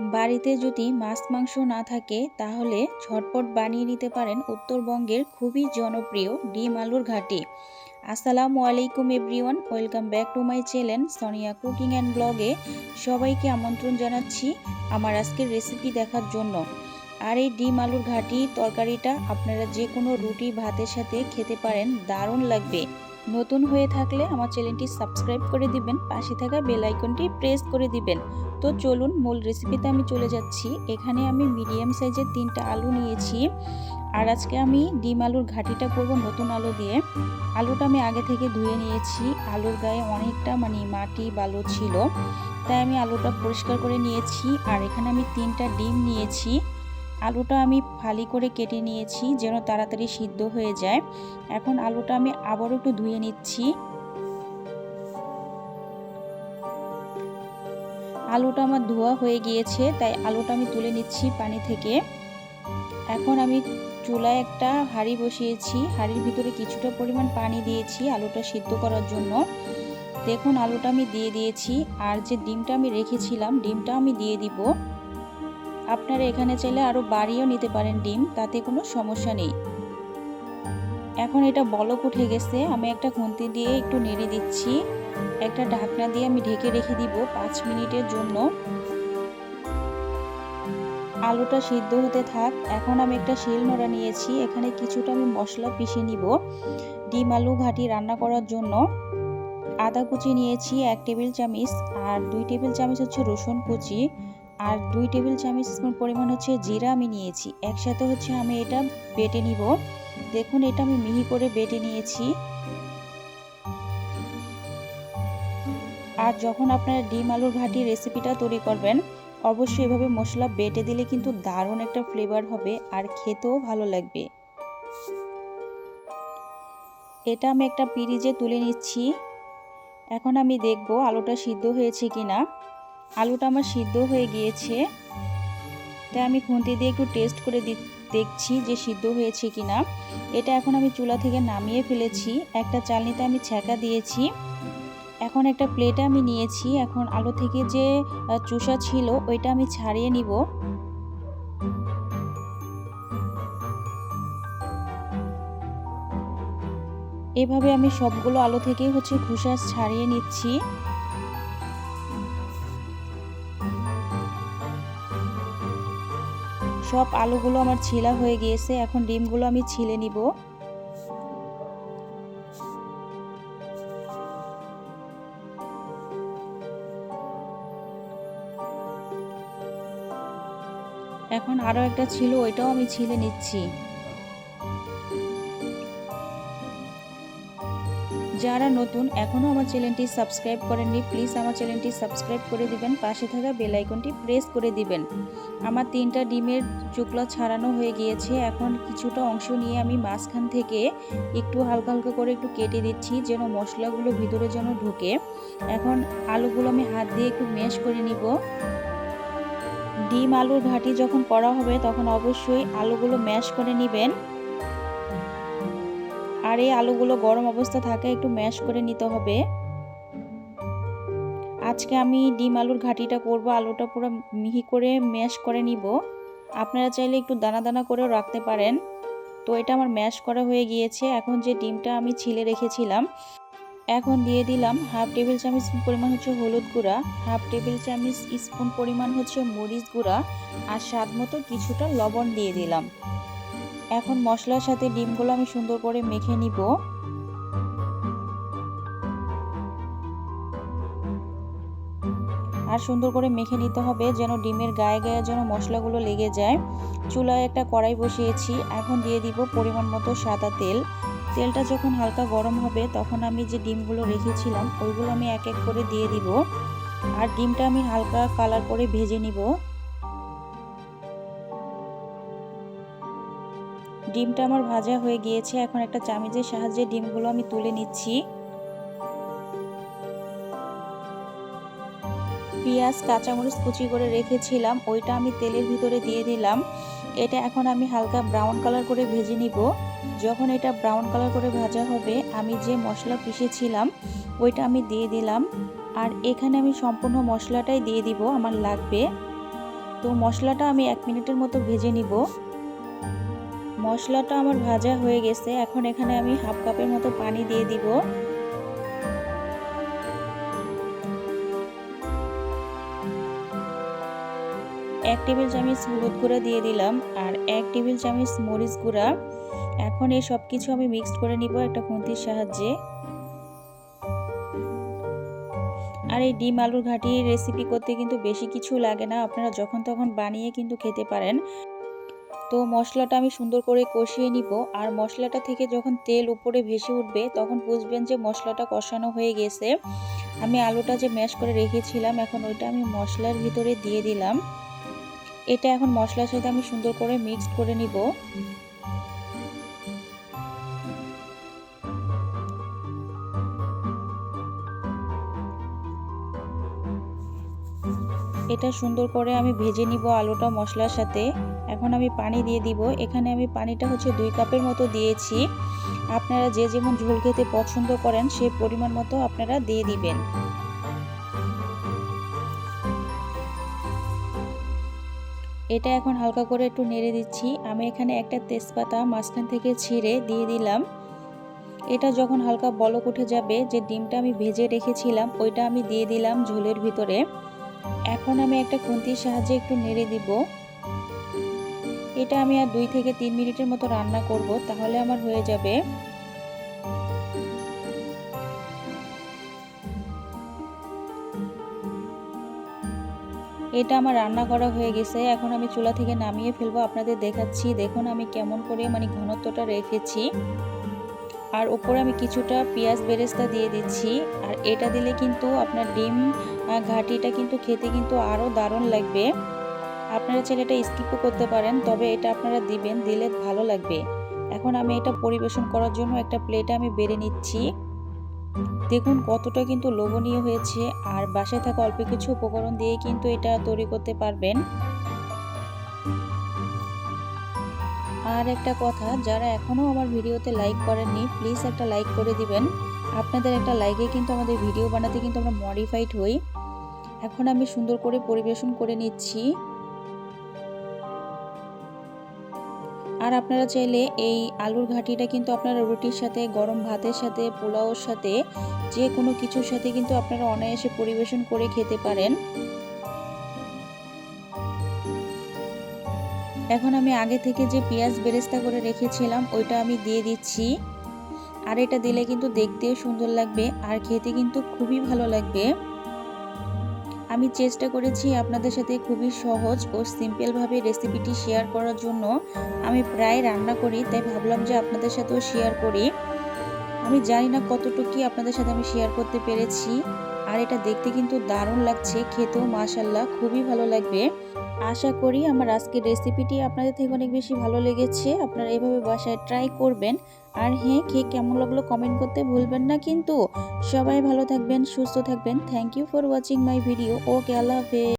বাড়িতে যদি মাছ মাংস না থাকে তাহলে ঝটপট বানিয়ে নিতে পারেন উত্তরবঙ্গের খুবই জনপ্রিয় ডিম আলুর ঘাটি। আসসালামু আলাইকুম everyone, welcome back to my channel Sonia cooking and ব্লগে। সবাইকে আমন্ত্রণ জানাচ্ছি আমার আজকের রেসিপি দেখার জন্য। আর এই ডিম আলুর ঘাটি তরকারিটা আপনারা যে কোনো রুটি ভাতের সাথে খেতে পারেন, দারুণ লাগবে। নতুন হয়ে থাকলে আমার চ্যানেলটি সাবস্ক্রাইব করে দিবেন, পাশে থাকা বেল আইকনটি প্রেস করে দিবেন। তো চলুন মূল রেসিপিতে আমি চলে যাচ্ছি। এখানে আমি মিডিয়াম সাইজের 3টা আলু নিয়েছি। আর আজকে আমি ডিম আলুর ঘাটিটা করব নতুন আলু দিয়ে। আলুটা আমি আগে থেকে ধুয়ে নিয়েছি। আলুর গায়ে অনেকটা মাটি বালু ছিল, তাই আমি আলুটা পরিষ্কার করে নিয়েছি। আর এখানে আমি 3টা ডিম নিয়েছি। আলুটা আমি ফালি করে কেটে নিয়েছি যেন তাড়াতাড়ি সিদ্ধ হয়ে যায়। এখন আলুটা আমি আবারও একটু ধুয়ে নিচ্ছি। আলুটা আমার ধোয়া হয়ে গিয়েছে, তাই আলুটা আমি তুলে নিচ্ছি পানি থেকে। এখন আমি চুলায় একটা হাঁড়ি বসিয়েছি। হাঁড়ির ভিতরে কিছুটা পরিমাণ পানি দিয়েছি আলুটা সিদ্ধ করার জন্য। দেখুন আলুটা আমি দিয়ে দিয়েছি। আর যে ডিমটা আমি রেখেছিলাম ডিমটা আমি দিয়ে দিব। আপনারা এখানে চাইলে আরও বাড়িয়েও নিতে পারেন ডিম, তাতে কোনো সমস্যা নেই। এখন এটা বলক উঠে গেছে, আমি একটা খুন্তি দিয়ে একটু নেড়ে দিচ্ছি। একটা ঢাকনা দিয়ে আমি ঢেকে রেখে দিব 5 মিনিটের জন্য। আলুটা সিদ্ধ হতে থাক। এখন আমি একটা শিলনোড়া নিয়েছি, এখানে কিছুটা আমি মশলা পিষে নিব ডিম আলু ঘাটি রান্না করার জন্য। আদা কুচি নিয়েছি 1 টেবিল চামচ, আর 2 টেবিল চামচ হচ্ছে রসুন কুচি, আর 2 টেবিল চামচ পরিমাণ হচ্ছে জিরা আমি নিয়েছি। একসাথে হচ্ছে আমি এটা বেটে নিব। দেখুন এটা আমি মিহি করে বেটে নিয়েছি। আর যখন আপনারা ডিম আলুর ঘাটি রেসিপিটা তৈরি করবেন, অবশ্যই এভাবে মশলা বেটে দিলে কিন্তু দারুণ একটা ফ্লেভার হবে আর খেতেও ভালো লাগবে। এটা আমি একটা পিরিজে তুলে নিচ্ছি। এখন আমি দেখব আলুটা সিদ্ধ হয়েছে কিনা। আলুটা আমার সিদ্ধ হয়ে গিয়েছে, তাই আমি খুন্তি দিয়ে একটু টেস্ট করে দেখছি যে সিদ্ধ হয়েছে কিনা। এটা এখন আমি চুলা থেকে নামিয়ে ফেলেছি। একটা চালনিতে আমি ছ্যাঁকা দিয়েছি। এখন একটা প্লেটে আমি নিয়েছি। এখন আলু থেকে যে চোসা ছিল ওইটা আমি ছাড়িয়ে নিব। এভাবে আমি সবগুলো আলু থেকেই হচ্ছে খোসা ছাড়িয়ে নিচ্ছি। সব আলুগুলো আমার ছিলা হয়ে গিয়েছে। এখন ডিমগুলো আমি ছিলে নিব। এখন আরও একটা ছিল, ওইটাও আমি ছিলে নিচ্ছি। যারা নতুন এখনও আমার চ্যানেলটি সাবস্ক্রাইব করেননি, প্লিজ আমার চ্যানেলটি সাবস্ক্রাইব করে দিবেন, পাশে থাকা বেল আইকনটি প্রেস করে দিবেন। আমার 3টা ডিমের চোকলা ছাড়ানো হয়ে গিয়েছে। এখন কিছুটা অংশ নিয়ে আমি মাঝখান থেকে একটু হালকা হালকা করে একটু কেটে দিচ্ছি যেন মশলাগুলো ভিতরে যেন ঢোকে। এখন আলুগুলো আমি হাত দিয়ে একটু ম্যাশ করে নিব। ডিম আলুর ঘাটি যখন করা হবে তখন অবশ্যই আলুগুলো ম্যাশ করে নেবেন। আর এই আলুগুলো গরম অবস্থা থাকে একটু ম্যাশ করে নিতে হবে। আজকে আমি ডিম আলুর ঘাটিটা করব, আলুটা পুরো মিহি করে ম্যাশ করে নিব। আপনারা চাইলে একটু দানা দানা করেও রাখতে পারেন। তো এটা আমার ম্যাশ করা হয়ে গিয়েছে। এখন যে ডিমটা আমি ছিলে রেখেছিলাম, এখন দিয়ে দিলাম হাফ টেবিল চামচ পরিমাণ হচ্ছে হলুদ গুঁড়া, হাফ টেবিল চামচ স্পুন পরিমাণ হচ্ছে মরিচ গুঁড়া, আর স্বাদ মতো কিছুটা লবণ দিয়ে দিলাম। এখন মশলার সাথে ডিমগুলো আমি সুন্দর করে মেখে নিব। আর সুন্দর করে মেখে নিতে হবে যেন ডিমের গায়ে গায়ে যেন মশলাগুলো লেগে যায়। চুলায় একটা কড়াই বসিয়েছি। এখন দিয়ে দিব পরিমাণ মতো সাদা তেল। তেলটা যখন হালকা গরম হবে তখন আমি যে ডিমগুলো রেখেছিলাম ওইগুলো আমি এক এক করে দিয়ে দিব। আর ডিমটা আমি হালকা কালার করে ভেজে নিব। ডিমটা আমার ভাজা হয়ে গিয়েছে। এখন একটা চামচের সাহায্যে ডিমগুলো আমি তুলে নিচ্ছি। পেঁয়াজ কাঁচামরিচ কুচি করে রেখেছিলাম ওইটা আমি তেলের ভিতরে দিয়ে দিলাম। এটা এখন আমি হালকা ব্রাউন কালার করে ভেজে নিব। যখন এটা ব্রাউন কালার করে ভাজা হবে আমি যে মশলা পিষেছিলাম ওইটা আমি দিয়ে দিলাম। আর এখানে আমি সম্পূর্ণ মশলাটাই দিয়ে দিব, আমার লাগবে। তো মশলাটা আমি 1 মিনিটের মতো ভেজে নিব। মশলাটা আমার ভাজা হয়ে গেছে। এখন এখানে আমি হাফ কাপের মতো পানি দিয়ে দিব। 1 টেবিল চামচ হলুদ গুঁড়া দিয়ে দিলাম আর 1 টেবিল চামচ মরিচ গুঁড়া। এখন এই সব কিছু আমি মিক্সড করে নিব একটা খুন্তির সাহায্যে। আর এই ডিম আলুর ঘাটি রেসিপি করতে কিন্তু বেশি কিছু লাগে না, আপনারা যখন তখন বানিয়ে কিন্তু খেতে পারেন। তো মশলাটা আমি সুন্দর করে কষিয়ে নিব। আর মশলাটা থেকে যখন তেল উপরে ভেসে উঠবে তখন বুঝবেন যে মশলাটা কষানো হয়ে গেছে। আমি আলুটা যে ম্যাশ করে রেখেছিলাম এখন ওইটা আমি মশলার ভিতরে দিয়ে দিলাম। এটা এখন মশলার সাথে আমি সুন্দর করে মিক্সড করে নিব। এটা সুন্দর করে আমি ভেজে নিব আলুটা মশলার সাথে। এখন আমি পানি দিয়ে দিব। এখানে আমি পানিটা হচ্ছে 2 কাপের মতো দিয়েছি। আপনারা যে যেমন ঝোল খেতে পছন্দ করেন সেই পরিমাণ মতো আপনারা দিয়ে দিবেন। এটা এখন হালকা করে একটু নেড়ে দিচ্ছি। আমি এখানে একটা তেজপাতা মাঝখান থেকে ছিঁড়ে দিয়ে দিলাম। এটা যখন হালকা বলক উঠে যাবে, যে ডিমটা আমি ভেজে রেখেছিলাম ওইটা আমি দিয়ে দিলাম ঝোলের ভিতরে। এখন আমি একটা খুন্তির সাহায্যে একটু নেড়ে দিব। এটা আমি আর 2 থেকে 3 মিনিটের মতো রান্না করব, তাহলে আমার হয়ে যাবে। এটা আমার রান্না করা হয়ে গেছে। এখন আমি চুলা থেকে নামিয়ে ফেলবো, আপনাদের দেখাচ্ছি। দেখুন আমি কেমন করে ঘনত্বটা রেখেছি। আর উপরে আমি কিছুটা পেঁয়াজ বেরেস্তা দিয়ে দিচ্ছি। আর এটা দিলে কিন্তু আপনার ডিম ঘাটিটা কিন্তু খেতে কিন্তু আরও দারুণ লাগবে। আপনারা চাইলে এটা স্কিপও করতে পারেন, তবে এটা আপনারা দিবেন, দিলে ভালো লাগবে। এখন আমি এটা পরিবেশন করার জন্য একটা প্লেটে আমি বেড়ে নিচ্ছি। দেখুন কতটা কিন্তু লোভনীয় হয়েছে। আর বাসায় থাকা অল্প কিছু উপকরণ দিয়ে কিন্তু এটা তৈরি করতে পারবেন। আর একটা কথা, যারা এখনও আমার ভিডিওতে লাইক করেননি প্লিজ একটা লাইক করে দিবেন। আপনাদের একটা লাইকে কিন্তু আমাদের ভিডিও বানাতে কিন্তু আমরা মডিফাইড হই। এখন আমি সুন্দর করে পরিবেশন করে নিচ্ছি। আর আপনারা চাইলে এই আলুর ঘাটিটা কিন্তু আপনারা রুটির সাথে, গরম ভাতের সাথে, পোলাওর সাথে, যে কোনো কিছুর সাথে কিন্তু আপনারা অনায়াসে পরিবেশন করে খেতে পারেন। এখন আমি আগে থেকে যে পেঁয়াজ বেরেস্তা করে রেখেছিলাম ওইটা আমি দিয়ে দিচ্ছি। আর এটা দিলে কিন্তু দেখতেও সুন্দর লাগবে আর খেতে কিন্তু খুবই ভালো লাগবে। আমি চেষ্টা করেছি আপনাদের সাথে খুবই সহজ ও সিম্পলভাবে রেসিপিটি শেয়ার করার জন্য। আমি প্রায় রান্না করি, তাই ভাবলাম যে আপনাদের সাথেও শেয়ার করি। আমি জানি না কতটুকু আপনাদের সাথে আমি শেয়ার করতে পেরেছি। আর এটা দেখতে কিন্তু দারুণ লাগছে, খেতেও মাশাআল্লাহ খুবই ভালো লাগবে। আশা করি আমার আজকের রেসিপিটি আপনাদের থেকে অনেক বেশি ভালো লেগেছে। আপনারা এভাবে বাসায় ট্রাই করবেন। আর হ্যাঁ, খেয়ে কেমন লাগলো কমেন্ট করতে ভুলবেন না কিন্তু। সবাই ভালো থাকবেন, সুস্থ থাকবেন। Thank you for watching my video. Okay, আল্লাহ হাফেজ।